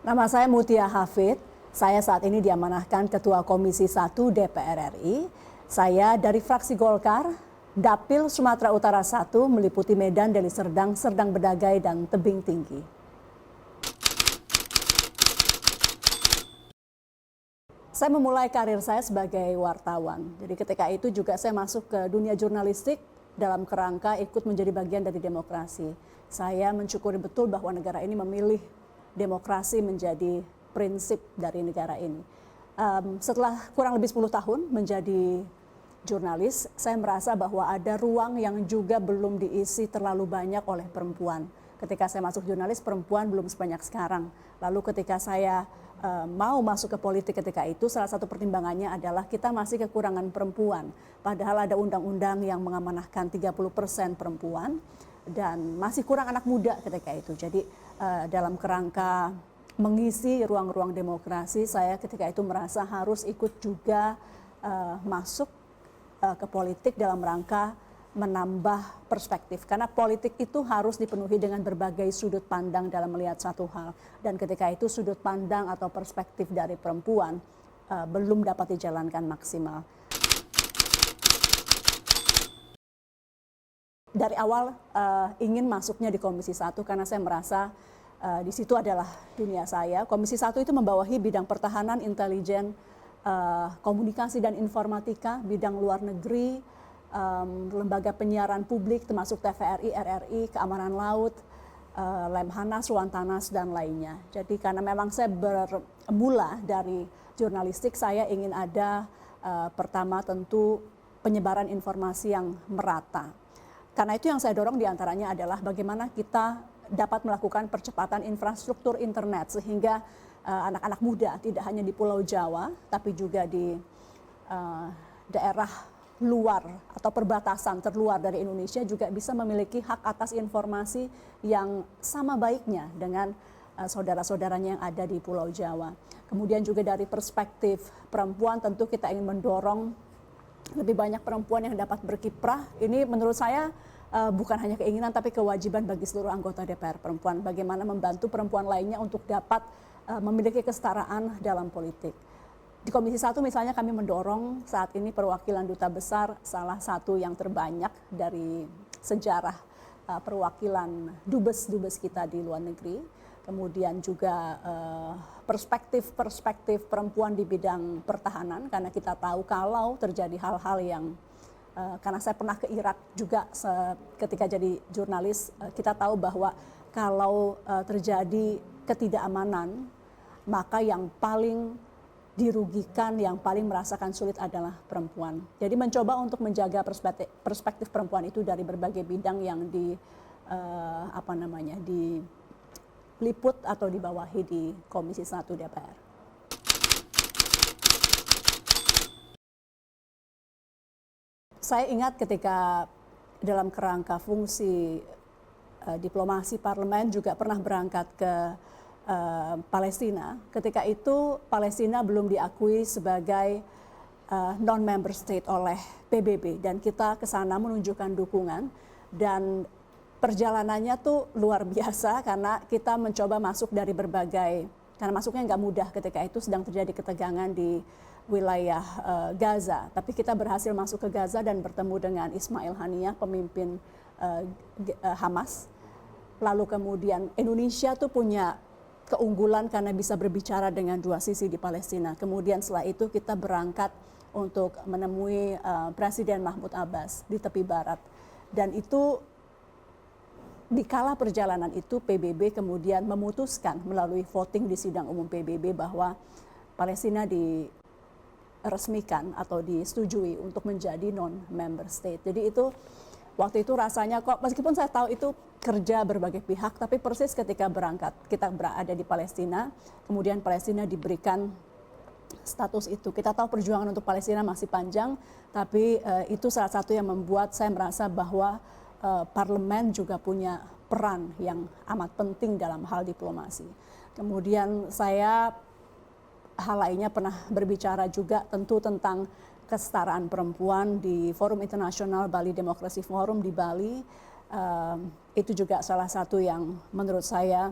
Nama saya Mutia Hafid. Saya saat ini diamanahkan Ketua Komisi 1 DPR RI. Saya dari fraksi Golkar, Dapil Sumatera Utara 1 meliputi Medan, Deli Serdang, Serdang Bedagai, dan Tebing Tinggi. Saya memulai karir saya sebagai wartawan. Jadi ketika itu juga saya masuk ke dunia jurnalistik dalam kerangka ikut menjadi bagian dari demokrasi. Saya mensyukuri betul bahwa negara ini memilih demokrasi menjadi prinsip dari negara ini. Setelah kurang lebih 10 tahun menjadi jurnalis, saya merasa bahwa ada ruang yang juga belum diisi terlalu banyak oleh perempuan. Ketika saya masuk jurnalis, perempuan belum sebanyak sekarang. Lalu ketika saya mau masuk ke politik ketika itu, salah satu pertimbangannya adalah kita masih kekurangan perempuan. Padahal ada undang-undang yang mengamanahkan 30% perempuan dan masih kurang anak muda ketika itu. Jadi dalam kerangka mengisi ruang-ruang demokrasi, saya ketika itu merasa harus ikut juga masuk ke politik dalam rangka menambah perspektif. Karena politik itu harus dipenuhi dengan berbagai sudut pandang dalam melihat satu hal. Dan ketika itu sudut pandang atau perspektif dari perempuan belum dapat dijalankan maksimal. Dari awal ingin masuknya di Komisi 1 karena saya merasa di situ adalah dunia saya. Komisi 1 itu membawahi bidang pertahanan, intelijen, komunikasi dan informatika, bidang luar negeri, lembaga penyiaran publik termasuk TVRI, RRI, keamanan laut, Lemhanas, Ruantanas, dan lainnya. Jadi karena memang saya bermula dari jurnalistik, saya ingin ada pertama tentu penyebaran informasi yang merata. Karena itu yang saya dorong diantaranya adalah bagaimana kita dapat melakukan percepatan infrastruktur internet sehingga anak-anak muda tidak hanya di Pulau Jawa tapi juga di daerah luar atau perbatasan terluar dari Indonesia juga bisa memiliki hak atas informasi yang sama baiknya dengan saudara-saudaranya yang ada di Pulau Jawa. Kemudian juga dari perspektif perempuan tentu kita ingin mendorong lebih banyak perempuan yang dapat berkiprah. Ini menurut saya bukan hanya keinginan tapi kewajiban bagi seluruh anggota DPR perempuan. Bagaimana membantu perempuan lainnya untuk dapat memiliki kesetaraan dalam politik. Di Komisi 1 misalnya kami mendorong saat ini perwakilan duta besar salah satu yang terbanyak dari sejarah perwakilan dubes-dubes kita di luar negeri. Kemudian juga perspektif perempuan di bidang pertahanan karena kita tahu kalau terjadi hal-hal yang karena saya pernah ke Irak juga ketika jadi jurnalis, kita tahu bahwa kalau terjadi ketidakamanan maka yang paling dirugikan, yang paling merasakan sulit adalah perempuan. Jadi mencoba untuk menjaga perspektif perempuan itu dari berbagai bidang yang diliput atau dibawahi di Komisi 1 DPR. Saya ingat ketika dalam kerangka fungsi diplomasi parlemen juga pernah berangkat ke Palestina. Ketika itu Palestina belum diakui sebagai non-member state oleh PBB dan kita ke sana menunjukkan dukungan dan perjalanannya tuh luar biasa karena kita mencoba masuk dari berbagai, karena masuknya nggak mudah ketika itu sedang terjadi ketegangan di wilayah Gaza. Tapi kita berhasil masuk ke Gaza dan bertemu dengan Ismail Haniyah, pemimpin Hamas. Lalu kemudian Indonesia tuh punya keunggulan karena bisa berbicara dengan dua sisi di Palestina. Kemudian setelah itu kita berangkat untuk menemui Presiden Mahmud Abbas di tepi barat. Dan itu di kala perjalanan itu PBB kemudian memutuskan melalui voting di sidang umum PBB bahwa Palestina diresmikan atau disetujui untuk menjadi non-member state. Jadi itu waktu itu rasanya kok meskipun saya tahu itu kerja berbagai pihak, tapi persis ketika berangkat kita berada di Palestina, kemudian Palestina diberikan status itu. Kita tahu perjuangan untuk Palestina masih panjang, tapi itu salah satu yang membuat saya merasa bahwa parlemen juga punya peran yang amat penting dalam hal diplomasi. Kemudian saya hal lainnya pernah berbicara juga tentu tentang kesetaraan perempuan di Forum Internasional Bali Democracy Forum di Bali. Itu juga salah satu yang menurut saya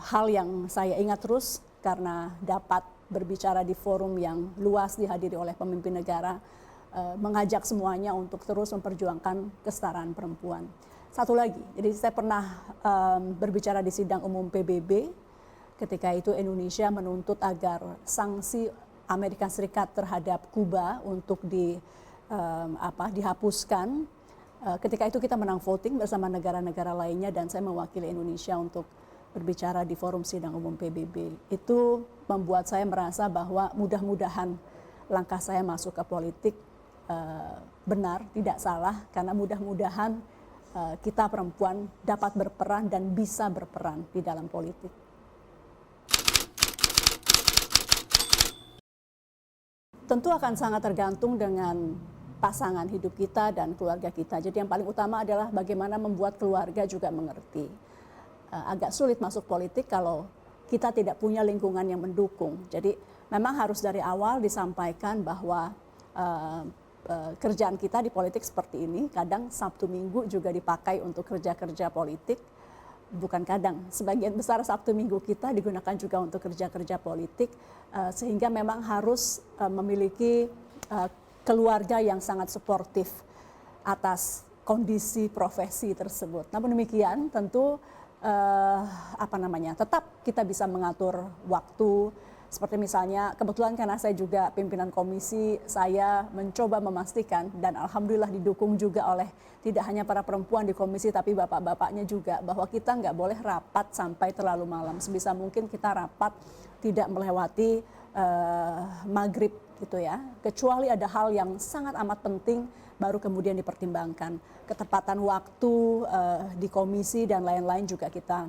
hal yang saya ingat terus karena dapat berbicara di forum yang luas dihadiri oleh pemimpin negara, mengajak semuanya untuk terus memperjuangkan kesetaraan perempuan. Satu lagi, jadi saya pernah berbicara di sidang umum PBB, ketika itu Indonesia menuntut agar sanksi Amerika Serikat terhadap Kuba untuk dihapuskan. Ketika itu kita menang voting bersama negara-negara lainnya dan saya mewakili Indonesia untuk berbicara di forum sidang umum PBB. Itu membuat saya merasa bahwa mudah-mudahan langkah saya masuk ke politik benar, tidak salah, karena mudah-mudahan kita perempuan dapat berperan dan bisa berperan di dalam politik. Tentu akan sangat tergantung dengan pasangan hidup kita dan keluarga kita. Jadi yang paling utama adalah bagaimana membuat keluarga juga mengerti. Agak sulit masuk politik kalau kita tidak punya lingkungan yang mendukung. Jadi memang harus dari awal disampaikan bahwa kerjaan kita di politik seperti ini. Kadang Sabtu Minggu juga dipakai untuk kerja-kerja politik. Bukan kadang, sebagian besar Sabtu Minggu kita digunakan juga untuk kerja-kerja politik. Sehingga memang harus memiliki keluarga yang sangat suportif atas kondisi profesi tersebut. Namun demikian tentu tetap kita bisa mengatur waktu, seperti misalnya kebetulan karena saya juga pimpinan komisi, saya mencoba memastikan dan alhamdulillah didukung juga oleh tidak hanya para perempuan di komisi tapi bapak-bapaknya juga, bahwa kita nggak boleh rapat sampai terlalu malam. Sebisa mungkin kita rapat tidak melewati maghrib gitu ya, kecuali ada hal yang sangat amat penting baru kemudian dipertimbangkan. Ketepatan waktu di komisi dan lain-lain juga kita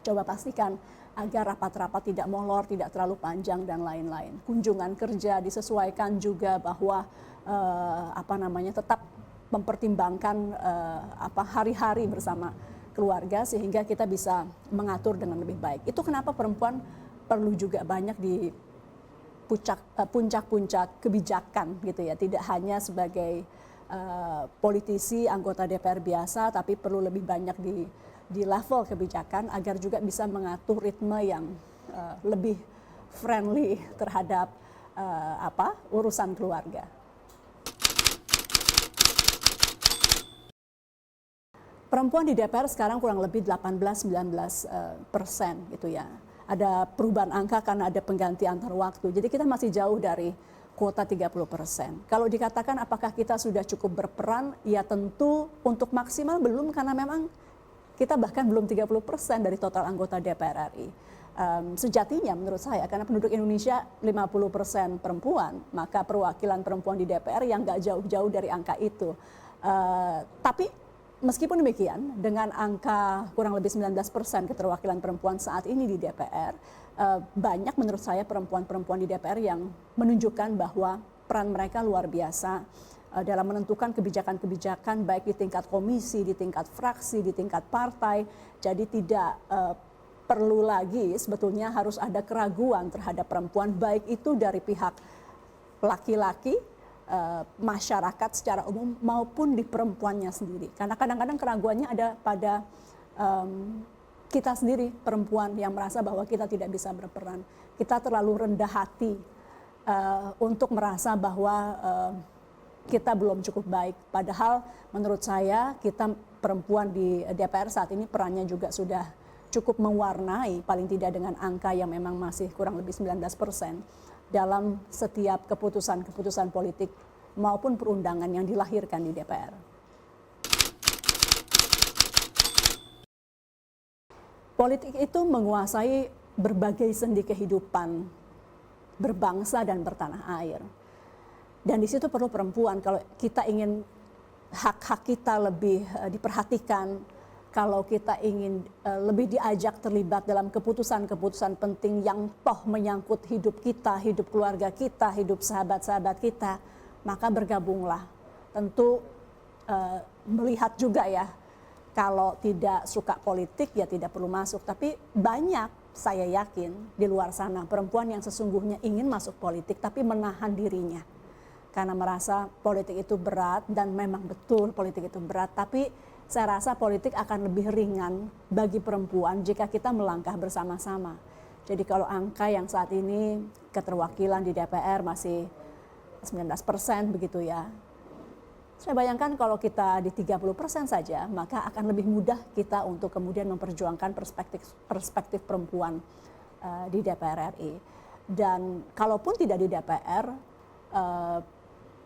coba pastikan agar rapat-rapat tidak molor, tidak terlalu panjang dan lain-lain. Kunjungan kerja disesuaikan juga bahwa tetap mempertimbangkan hari-hari bersama keluarga sehingga kita bisa mengatur dengan lebih baik. Itu kenapa perempuan perlu juga banyak di puncak-puncak kebijakan gitu ya, tidak hanya sebagai politisi anggota DPR biasa, tapi perlu lebih banyak di level kebijakan agar juga bisa mengatur ritme yang lebih friendly terhadap urusan keluarga. Perempuan di DPR sekarang kurang lebih 18-19% gitu ya. Ada perubahan angka karena ada pengganti antar waktu. Jadi kita masih jauh dari kuota 30%. Kalau dikatakan apakah kita sudah cukup berperan, ya tentu untuk maksimal belum, karena memang kita bahkan belum 30% dari total anggota DPR RI. Sejatinya menurut saya, karena penduduk Indonesia 50% perempuan, maka perwakilan perempuan di DPR yang nggak jauh-jauh dari angka itu. Tapi meskipun demikian, dengan angka kurang lebih 19% keterwakilan perempuan saat ini di DPR, banyak menurut saya perempuan-perempuan di DPR yang menunjukkan bahwa peran mereka luar biasa dalam menentukan kebijakan-kebijakan baik di tingkat komisi, di tingkat fraksi, di tingkat partai. Jadi tidak perlu lagi sebetulnya harus ada keraguan terhadap perempuan, baik itu dari pihak laki-laki, masyarakat secara umum maupun di perempuannya sendiri. Karena kadang-kadang keraguannya ada pada kita sendiri, perempuan, yang merasa bahwa kita tidak bisa berperan. Kita terlalu rendah hati untuk merasa bahwa kita belum cukup baik. Padahal menurut saya kita perempuan di DPR saat ini perannya juga sudah cukup mewarnai, paling tidak dengan angka yang memang masih kurang lebih 19%. Dalam setiap keputusan-keputusan politik maupun perundangan yang dilahirkan di DPR. Politik itu menguasai berbagai sendi kehidupan berbangsa dan bertanah air. Dan di situ perlu perempuan. Kalau kita ingin hak-hak kita lebih diperhatikan, kalau kita ingin lebih diajak terlibat dalam keputusan-keputusan penting yang toh menyangkut hidup kita, hidup keluarga kita, hidup sahabat-sahabat kita, maka bergabunglah. Tentu melihat juga ya, kalau tidak suka politik ya tidak perlu masuk. Tapi banyak, saya yakin di luar sana perempuan yang sesungguhnya ingin masuk politik tapi menahan dirinya. Karena merasa politik itu berat, dan memang betul politik itu berat, tapi saya rasa politik akan lebih ringan bagi perempuan jika kita melangkah bersama-sama. Jadi kalau angka yang saat ini keterwakilan di DPR masih 19% begitu ya. Saya bayangkan kalau kita di 30% saja, maka akan lebih mudah kita untuk kemudian memperjuangkan perspektif perempuan di DPR RI. Dan kalaupun tidak di DPR,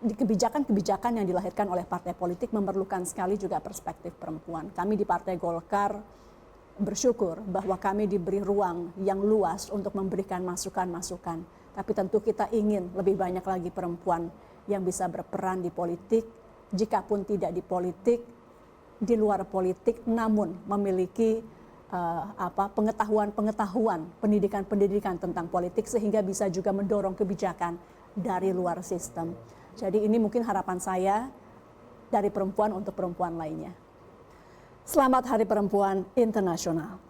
di kebijakan-kebijakan yang dilahirkan oleh partai politik memerlukan sekali juga perspektif perempuan. Kami di Partai Golkar bersyukur bahwa kami diberi ruang yang luas untuk memberikan masukan-masukan. Tapi tentu kita ingin lebih banyak lagi perempuan yang bisa berperan di politik, jikapun tidak di politik, di luar politik, namun memiliki pengetahuan, pendidikan tentang politik sehingga bisa juga mendorong kebijakan dari luar sistem. Jadi ini mungkin harapan saya dari perempuan untuk perempuan lainnya. Selamat Hari Perempuan Internasional.